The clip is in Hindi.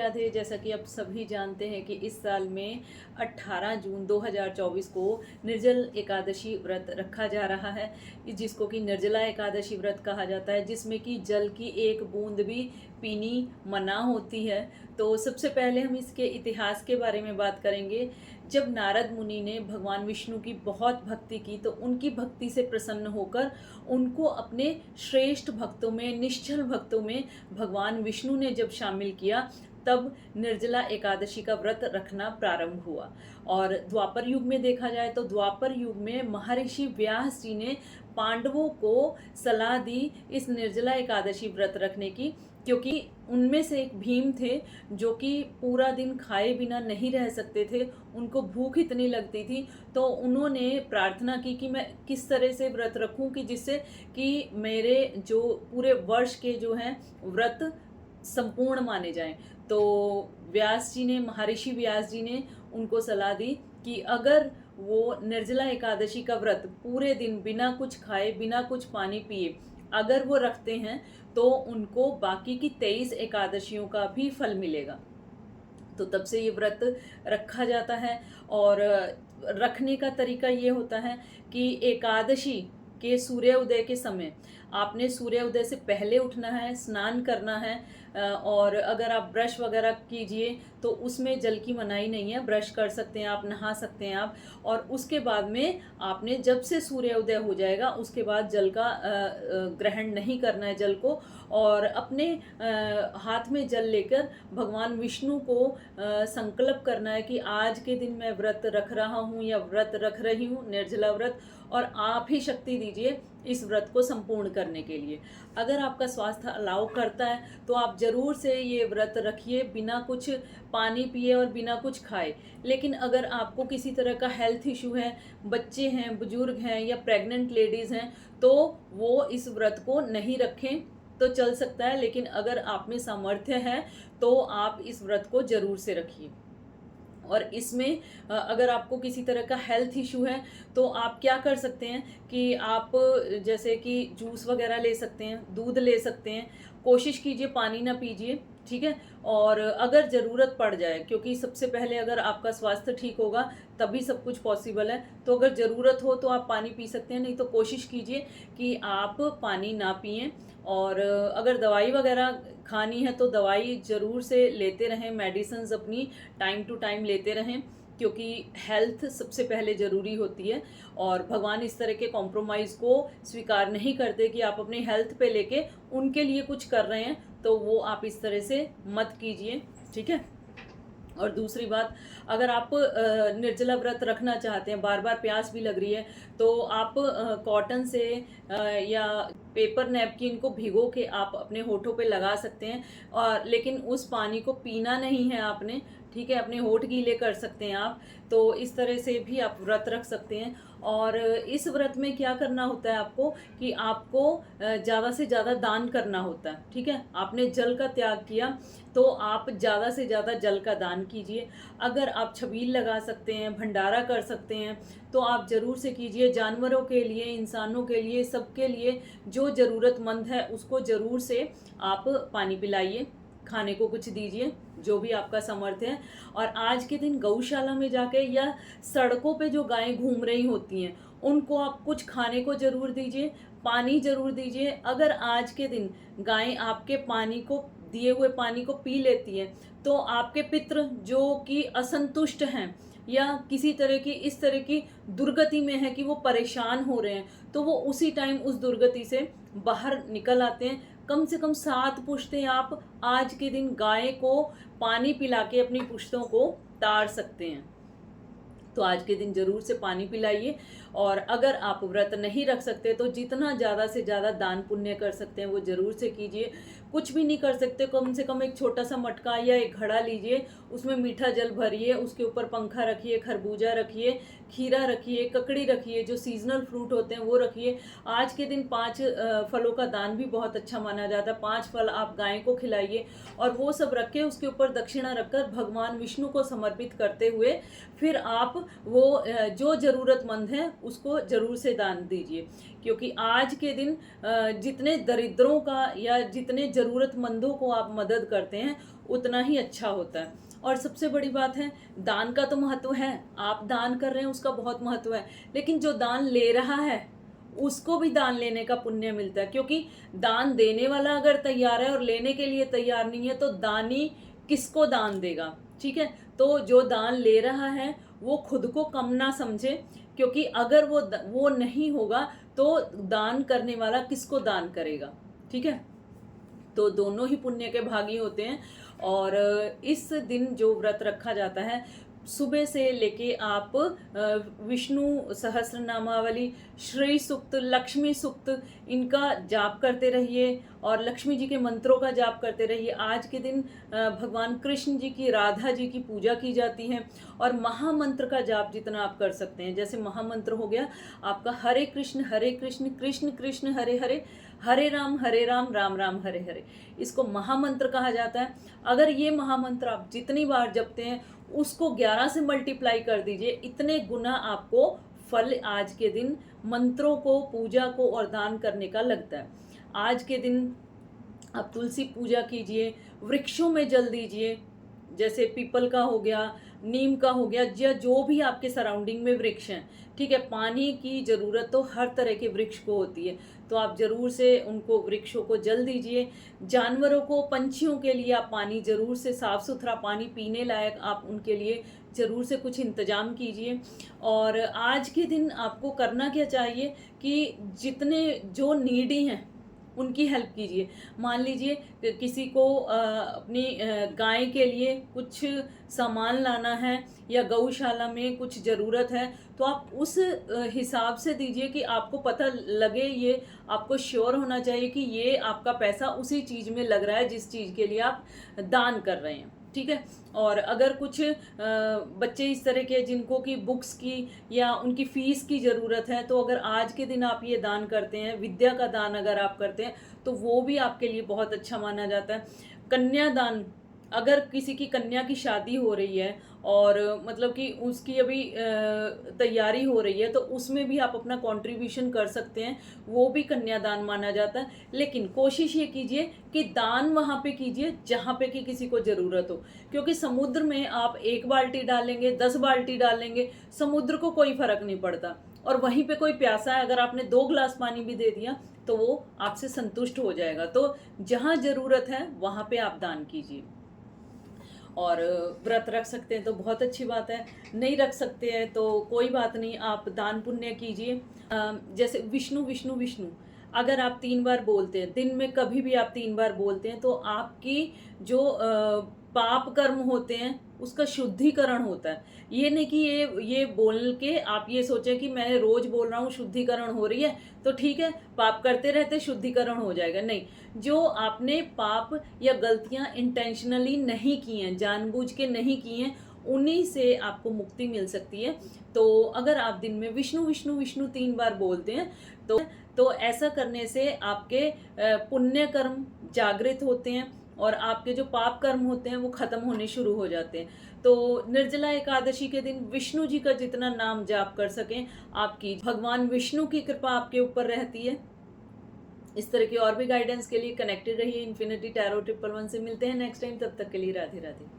राधे। जैसा कि आप सभी जानते हैं कि इस साल में 18 जून 2024 को निर्जल एकादशी व्रत रखा जा रहा है, जिसको कि निर्जला एकादशी व्रत कहा जाता है, जिसमें कि जल की एक बूंद भी पीनी मना होती है। तो सबसे पहले हम इसके इतिहास के बारे में बात करेंगे। जब नारद मुनि ने भगवान विष्णु की बहुत भक्ति की तो उनकी भक्ति से प्रसन्न होकर उनको अपने श्रेष्ठ भक्तों में, निश्चल भक्तों में भगवान विष्णु ने जब शामिल किया, तब निर्जला एकादशी का व्रत रखना प्रारंभ हुआ। और द्वापर युग में देखा जाए तो द्वापर युग में महर्षि व्यास जी ने पांडवों को सलाह दी इस निर्जला एकादशी व्रत रखने की, क्योंकि उनमें से एक भीम थे जो कि पूरा दिन खाए बिना नहीं रह सकते थे, उनको भूख इतनी लगती थी। तो उन्होंने प्रार्थना की कि मैं किस तरह से व्रत रखूं कि जिससे कि मेरे जो पूरे वर्ष के जो हैं व्रत संपूर्ण माने जाएं। तो महर्षि व्यास जी ने उनको सलाह दी कि अगर वो निर्जला एकादशी का व्रत पूरे दिन बिना कुछ खाए, बिना कुछ पानी पिए अगर वो रखते हैं तो उनको बाकी की 23 एकादशियों का भी फल मिलेगा। तो तब से ये व्रत रखा जाता है। और रखने का तरीका ये होता है कि एकादशी के सूर्य उदय के समय आपने सूर्य उदय से पहले उठना है, स्नान करना है। और अगर आप ब्रश वगैरह कीजिए तो उसमें जल की मनाही नहीं है, ब्रश कर सकते हैं आप, नहा सकते हैं आप। और उसके बाद में आपने जब से सूर्य उदय हो जाएगा उसके बाद जल का ग्रहण नहीं करना है जल को। और अपने हाथ में जल लेकर भगवान विष्णु को संकल्प करना है कि आज के दिन मैं व्रत रख रहा हूँ या व्रत रख रही हूँ, निर्जला व्रत, और आप ही शक्ति दीजिए इस व्रत को संपूर्ण करने के लिए। अगर आपका स्वास्थ्य अलाउ करता है तो आप ज़रूर से ये व्रत रखिए बिना कुछ पानी पिए और बिना कुछ खाए। लेकिन अगर आपको किसी तरह का हेल्थ इशू है, बच्चे हैं, बुजुर्ग हैं या प्रेग्नेंट लेडीज़ हैं, तो वो इस व्रत को नहीं रखें तो चल सकता है। लेकिन अगर आप में सामर्थ्य है तो आप इस व्रत को ज़रूर से रखिए। और इसमें अगर आपको किसी तरह का हेल्थ इशू है तो आप क्या कर सकते हैं कि आप जैसे कि जूस वगैरह ले सकते हैं, दूध ले सकते हैं। कोशिश कीजिए पानी ना पीजिए, ठीक है। और अगर ज़रूरत पड़ जाए, क्योंकि सबसे पहले अगर आपका स्वास्थ्य ठीक होगा तभी सब कुछ पॉसिबल है, तो अगर ज़रूरत हो तो आप पानी पी सकते हैं, नहीं तो कोशिश कीजिए कि आप पानी ना पिएं। और अगर दवाई वगैरह खानी है तो दवाई ज़रूर से लेते रहें, मेडिसिन्स अपनी टाइम टू टाइम लेते रहें, क्योंकि हेल्थ सबसे पहले ज़रूरी होती है। और भगवान इस तरह के कॉम्प्रोमाइज़ को स्वीकार नहीं करते कि आप अपनी हेल्थ पे लेके उनके लिए कुछ कर रहे हैं, तो वो आप इस तरह से मत कीजिए, ठीक है। और दूसरी बात, अगर आप निर्जला व्रत रखना चाहते हैं, बार बार प्यास भी लग रही है, तो आप कॉटन से या पेपर नैपकिन को भिगो के आप अपने होठों पे लगा सकते हैं। और लेकिन उस पानी को पीना नहीं है आपने, ठीक है, अपने होठ गीले कर सकते हैं आप। तो इस तरह से भी आप व्रत रख सकते हैं। और इस व्रत में क्या करना होता है आपको कि आपको ज़्यादा से ज़्यादा दान करना होता है, ठीक है। आपने जल का त्याग किया तो आप ज़्यादा से ज़्यादा जल का दान कीजिए। अगर आप छबील लगा सकते हैं, भंडारा कर सकते हैं, तो आप ज़रूर से कीजिए। जानवरों के लिए, इंसानों के लिए, सबके लिए जो ज़रूरतमंद है उसको ज़रूर से आप पानी पिलाइए, खाने को कुछ दीजिए, जो भी आपका सामर्थ्य है। और आज के दिन गौशाला में जाके या सड़कों पे जो गायें घूम रही होती हैं उनको आप कुछ खाने को ज़रूर दीजिए, पानी ज़रूर दीजिए। अगर आज के दिन गायें आपके पानी को, दिए हुए पानी को पी लेती हैं, तो आपके पितृ जो कि असंतुष्ट हैं या किसी तरह की इस तरह की दुर्गति में है कि वो परेशान हो रहे हैं, तो वो उसी टाइम उस दुर्गति से बाहर निकल आते हैं। कम से कम 7 पुश्तें आप आज के दिन गाय को पानी पिला के अपनी पुश्तों को तार सकते हैं। तो आज के दिन ज़रूर से पानी पिलाइए। और अगर आप व्रत नहीं रख सकते तो जितना ज़्यादा से ज़्यादा दान पुण्य कर सकते हैं वो ज़रूर से कीजिए। कुछ भी नहीं कर सकते, कम से कम एक छोटा सा मटका या एक घड़ा लीजिए, उसमें मीठा जल भरिए, उसके ऊपर पंखा रखिए, खरबूजा रखिए, खीरा रखिए, ककड़ी रखिए, जो सीजनल फ्रूट होते हैं वो रखिए। आज के दिन 5 फलों का दान भी बहुत अच्छा माना जाता है। 5 फल आप गाय को खिलाइए और वो सब रख के उसके ऊपर दक्षिणा रखकर भगवान विष्णु को समर्पित करते हुए फिर आप वो जो ज़रूरतमंद है उसको ज़रूर से दान दीजिए। क्योंकि आज के दिन जितने दरिद्रों का या जितने ज़रूरतमंदों को आप मदद करते हैं उतना ही अच्छा होता है। और सबसे बड़ी बात है, दान का तो महत्व है, आप दान कर रहे हैं उसका बहुत महत्व है, लेकिन जो दान ले रहा है उसको भी दान लेने का पुण्य मिलता है, क्योंकि दान देने वाला अगर तैयार है और लेने के लिए तैयार नहीं है तो दानी किसको दान देगा। ठीक है, तो जो दान ले रहा है वो खुद को कम ना समझे, क्योंकि अगर वो नहीं होगा तो दान करने वाला किसको दान करेगा। ठीक है, तो दोनों ही पुण्य के भागी होते हैं। और इस दिन जो व्रत रखा जाता है, सुबह से लेके आप विष्णु सहस्रनामावली, श्री सूक्त, लक्ष्मी सूक्त, इनका जाप करते रहिए और लक्ष्मी जी के मंत्रों का जाप करते रहिए। आज के दिन भगवान कृष्ण जी की, राधा जी की पूजा की जाती है। और महामंत्र का जाप जितना आप कर सकते हैं, जैसे महामंत्र हो गया आपका हरे कृष्ण कृष्ण कृष्ण हरे हरे, हरे राम राम राम हरे हरे, इसको महामंत्र कहा जाता है। अगर ये महामंत्र आप जितनी बार जपते हैं उसको 11 से मल्टीप्लाई कर दीजिए, इतने गुना आपको फल आज के दिन मंत्रों को, पूजा को और दान करने का लगता है। आज के दिन आप तुलसी पूजा कीजिए, वृक्षों में जल दीजिए, जैसे पीपल का हो गया, नीम का हो गया, या जो भी आपके सराउंडिंग में वृक्ष हैं। ठीक है, पानी की ज़रूरत तो हर तरह के वृक्ष को होती है, तो आप ज़रूर से उनको, वृक्षों को जल दीजिए। जानवरों को, पंछियों के लिए आप पानी ज़रूर से, साफ़ सुथरा पानी पीने लायक आप उनके लिए ज़रूर से कुछ इंतज़ाम कीजिए। और आज के दिन आपको करना क्या चाहिए कि जितने जो नीडी हैं उनकी हेल्प कीजिए। मान लीजिए किसी को अपनी गाय के लिए कुछ सामान लाना है या गौशाला में कुछ ज़रूरत है, तो आप उस हिसाब से दीजिए कि आपको पता लगे, ये आपको श्योर होना चाहिए कि ये आपका पैसा उसी चीज़ में लग रहा है जिस चीज़ के लिए आप दान कर रहे हैं। ठीक है, और अगर कुछ बच्चे इस तरह के जिनको की बुक्स की या उनकी फ़ीस की ज़रूरत है, तो अगर आज के दिन आप ये दान करते हैं, विद्या का दान अगर आप करते हैं, तो वो भी आपके लिए बहुत अच्छा माना जाता है। कन्यादान, अगर किसी की कन्या की शादी हो रही है और मतलब कि उसकी अभी तैयारी हो रही है, तो उसमें भी आप अपना कंट्रीब्यूशन कर सकते हैं, वो भी कन्यादान माना जाता है। लेकिन कोशिश ये कीजिए कि दान वहाँ पे कीजिए जहाँ पे कि किसी को ज़रूरत हो, क्योंकि समुद्र में आप 1 बाल्टी डालेंगे, 10 बाल्टी डालेंगे, समुद्र को कोई फ़र्क नहीं पड़ता। और वहीं पे कोई प्यासा है, अगर आपने 2 गिलास पानी भी दे दिया तो वो आपसे संतुष्ट हो जाएगा। तो जहाँ ज़रूरत है वहाँ पे आप दान कीजिए। और व्रत रख सकते हैं तो बहुत अच्छी बात है, नहीं रख सकते हैं तो कोई बात नहीं, आप दान पुण्य कीजिए। जैसे विष्णु विष्णु विष्णु अगर आप 3 बार बोलते हैं दिन में, कभी भी आप 3 बार बोलते हैं, तो आपकी जो पाप कर्म होते हैं उसका शुद्धिकरण होता है। ये नहीं कि ये बोल के आप ये सोचें कि मैं रोज बोल रहा हूँ, शुद्धिकरण हो रही है तो ठीक है, पाप करते रहते शुद्धिकरण हो जाएगा। नहीं, जो आपने पाप या गलतियाँ इंटेंशनली नहीं की हैं, जानबूझ के नहीं की हैं, उन्हीं से आपको मुक्ति मिल सकती है। तो अगर आप दिन में विष्णु विष्णु विष्णु 3 बार बोलते हैं तो ऐसा करने से आपके पुण्य कर्म जागृत होते हैं और आपके जो पाप कर्म होते हैं वो खत्म होने शुरू हो जाते हैं। तो निर्जला एकादशी के दिन विष्णु जी का जितना नाम जाप कर सकें आपकी, भगवान विष्णु की कृपा आपके ऊपर रहती है। इस तरह की और भी गाइडेंस के लिए कनेक्टेड रहिए इन्फिनिटी टैरो 111 से। मिलते हैं नेक्स्ट टाइम, तब तक के लिए राधे राधे।